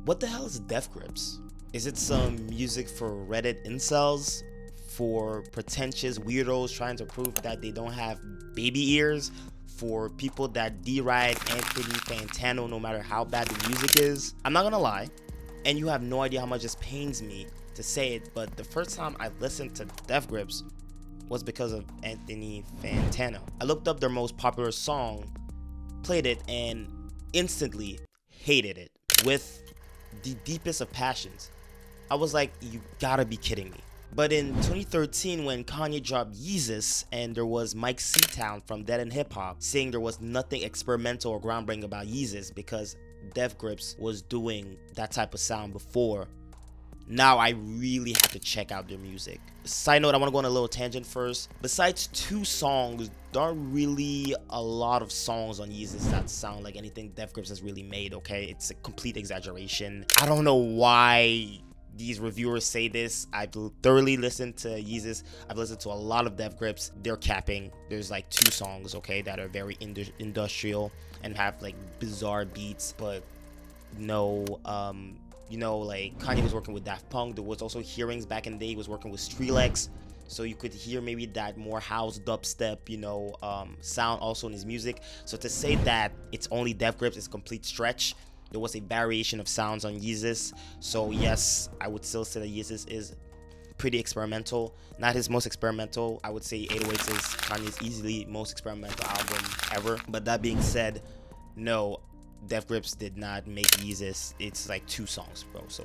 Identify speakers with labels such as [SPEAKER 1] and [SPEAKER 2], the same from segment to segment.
[SPEAKER 1] What the hell is Death Grips? Is it some music for Reddit incels? For pretentious weirdos trying to prove that they don't have baby ears? For people that deride Anthony Fantano no matter how bad the music is? I'm not gonna lie, and you have no idea how much this pains me to say it, but the first time I listened to Death Grips was because of Anthony Fantano. I looked up their most popular song, played it, and instantly hated it with the deepest of passions. I was like, you gotta be kidding me. But in 2013, when Kanye dropped Yeezus, and there was Mike Seatown from Dead End Hip Hop saying there was nothing experimental or groundbreaking about Yeezus because Death Grips was doing that type of sound before. Now I really have to check out their music. Side note, I want to go on a little tangent first. Besides 2 songs, there aren't really a lot of songs on Yeezus that sound like anything Death Grips has really made, okay? It's a complete exaggeration. I don't know why these reviewers say this. I've thoroughly listened to Yeezus. I've listened to a lot of Death Grips. They're capping. There's like 2 songs, okay, that are very industrial and have like bizarre beats, but no, like Kanye was working with Daft Punk. There was also Hearings back in the day. He was working with Skrillex, so you could hear maybe that more house dubstep, sound also in his music. So to say that it's only Death Grips is a complete stretch. There was a variation of sounds on Yeezus, so yes, I would still say that Yeezus is pretty experimental. Not his most experimental. I would say 808s is Kanye's easily most experimental album ever. But that being said, no, Death Grips did not make Yeezus. It's like 2 songs, bro. So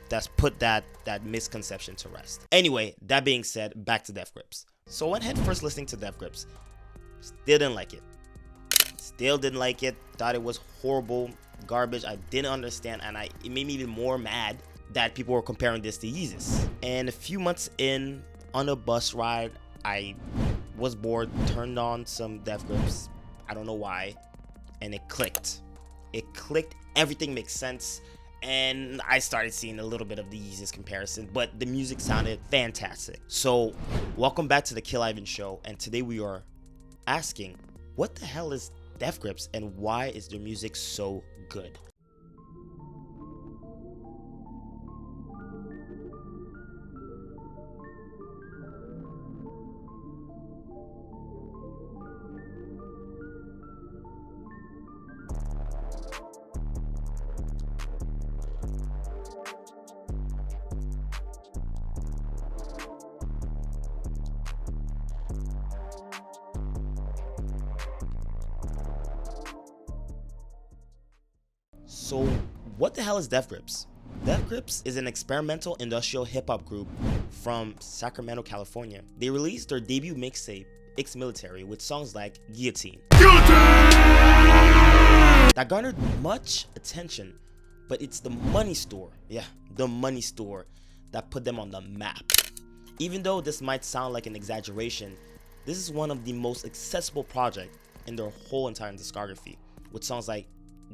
[SPEAKER 1] that's put that misconception to rest. Anyway, that being said, back to Death Grips. So I went head first listening to Death Grips. Still didn't like it. Thought it was horrible, garbage. I didn't understand, and it made me even more mad that people were comparing this to Yeezus. And a few months in, on a bus ride, I was bored, turned on some Death Grips. I don't know why, and it clicked. Everything makes sense, and I started seeing a little bit of the Yeezus comparison, but the music sounded fantastic. So welcome back to the Killivvn Show, and today we are asking, what the hell is Death Grips and why is their music so good? So what the hell is Death Grips? Death Grips is an experimental industrial hip-hop group from Sacramento, California. They released their debut mixtape, Ex-Military, with songs like Guillotine. That garnered much attention, but it's the Money Store, the Money Store, that put them on the map. Even though this might sound like an exaggeration, this is one of the most accessible projects in their whole entire discography, with songs like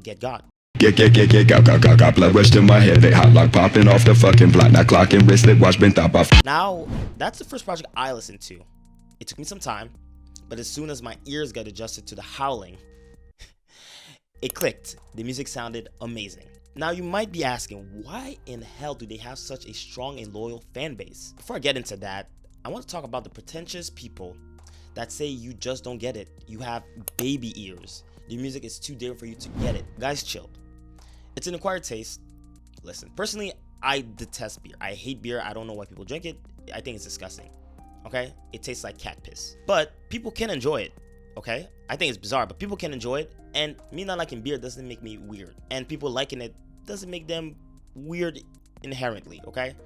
[SPEAKER 1] Get God.
[SPEAKER 2] Got blood rush to my head, they hot like popping off the fucking block. Now clocking wristlet watch been top off.
[SPEAKER 1] Now, that's the first project I listened to. It took me some time, but as soon as my ears got adjusted to the howling, it clicked. The music sounded amazing. Now you might be asking, why in hell do they have such a strong and loyal fan base? Before I get into that, I want to talk about the pretentious people that say you just don't get it. You have baby ears. Your music is too different for you to get it. Guys, chill. It's an acquired taste. Listen, personally, I detest beer. I hate beer. I don't know why people drink it. I think it's disgusting. Okay? It tastes like cat piss. But people can enjoy it. Okay? I think it's bizarre, but people can enjoy it. And me not liking beer doesn't make me weird. And people liking it doesn't make them weird inherently. Okay?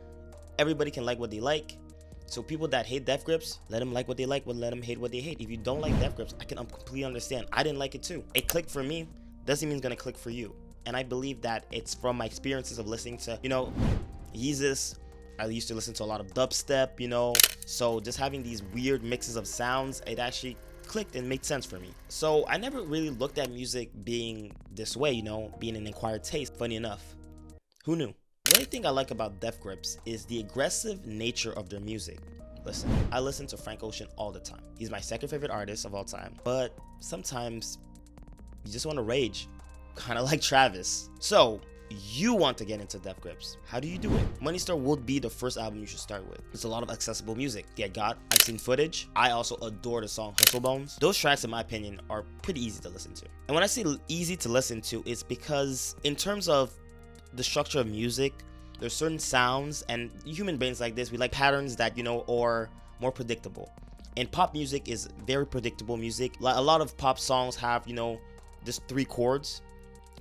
[SPEAKER 1] Everybody can like what they like. So people that hate Death Grips, let them like what they like, but let them hate what they hate. If you don't like Death Grips, I can completely understand. I didn't like it too. It clicked for me, doesn't mean it's gonna click for you. And I believe that it's from my experiences of listening to, Yeezus. I used to listen to a lot of dubstep, so just having these weird mixes of sounds, it actually clicked and made sense for me. So I never really looked at music being this way, being an acquired taste. Funny enough, who knew? The only thing I like about Death Grips is the aggressive nature of their music. Listen, I listen to Frank Ocean all the time. He's my second favorite artist of all time. But sometimes you just want to rage, kind of like Travis. So you want to get into Def Grips. How do you do it? Money Star would be the first album you should start with. There's a lot of accessible music. Get Got, I've Seen Footage. I also adore the song Hustle Bones. Those tracks, in my opinion, are pretty easy to listen to. And when I say easy to listen to, it's because in terms of the structure of music, there's certain sounds, and human brains like this, we like patterns that, you know, are more predictable. And pop music is very predictable music. A lot of pop songs have, you know, just 3 chords,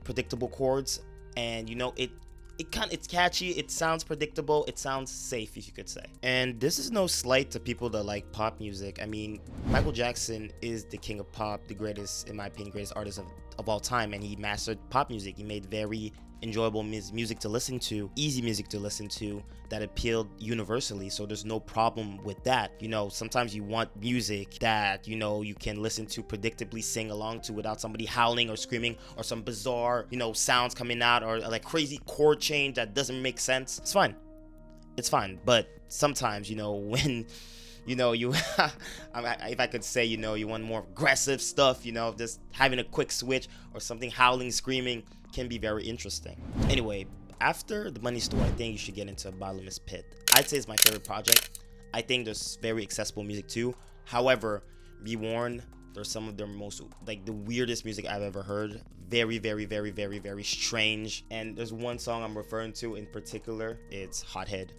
[SPEAKER 1] predictable chords, and you know, it's catchy, it sounds predictable, it sounds safe, if you could say. And this is no slight to people that like pop music. I mean, Michael Jackson is the king of pop, the greatest, in my opinion, greatest artist of all time, and he mastered pop music. He made very enjoyable music to listen to, easy music to listen to, that appealed universally. So there's no problem with that. You know, sometimes you want music that, you know, you can listen to, predictably sing along to without somebody howling or screaming or some bizarre, you know, sounds coming out, or like crazy chord change that doesn't make sense. It's fine. It's fine. But sometimes, you know, when you know, you if I could say, you know, you want more aggressive stuff, you know, just having a quick switch or something howling, screaming can be very interesting. Anyway, after the Money Store, I think you should get into Bottomless Pit. I'd say it's my favorite project. I think there's very accessible music too. However, be warned, there's some of their most, like, the weirdest music I've ever heard. Very, very, very, very, very strange. And there's one song I'm referring to in particular. It's Hothead.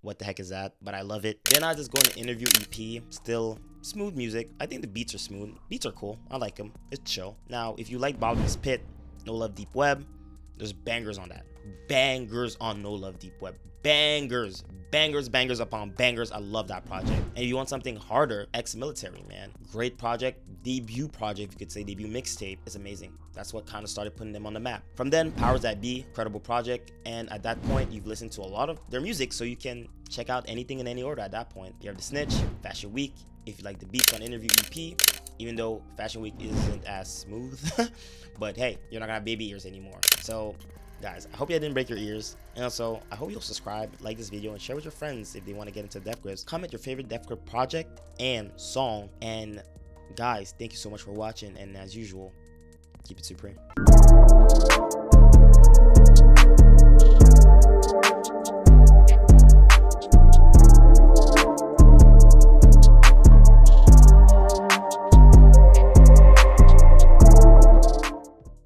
[SPEAKER 1] What the heck is that? But I love it. Then I just go into Interview EP. Still smooth music. I think the beats are smooth. Beats are cool. I like them. It's chill. Now, if you like Bottomless Pit, No Love Deep Web, there's bangers on that. Bangers on No Love Deep Web. Bangers. Bangers upon bangers. I love that project. And if you want something harder, Ex-Military, man. Great project. Debut project, you could say. Debut mixtape. It's amazing. That's what kind of started putting them on the map. From then, Powers That Be, incredible project. And at that point, you've listened to a lot of their music, so you can check out anything in any order at that point. You have The Snitch, Fashion Week. If you like the beats on Interview EP, even though Fashion Week isn't as smooth, but hey, you're not gonna have baby ears anymore. So guys, I hope you didn't break your ears, and also I hope you'll subscribe, like this video, and share with your friends if they want to get into Def Grips. Comment your favorite Def Grip project and song. And guys, thank you so much for watching, and as usual, keep it supreme.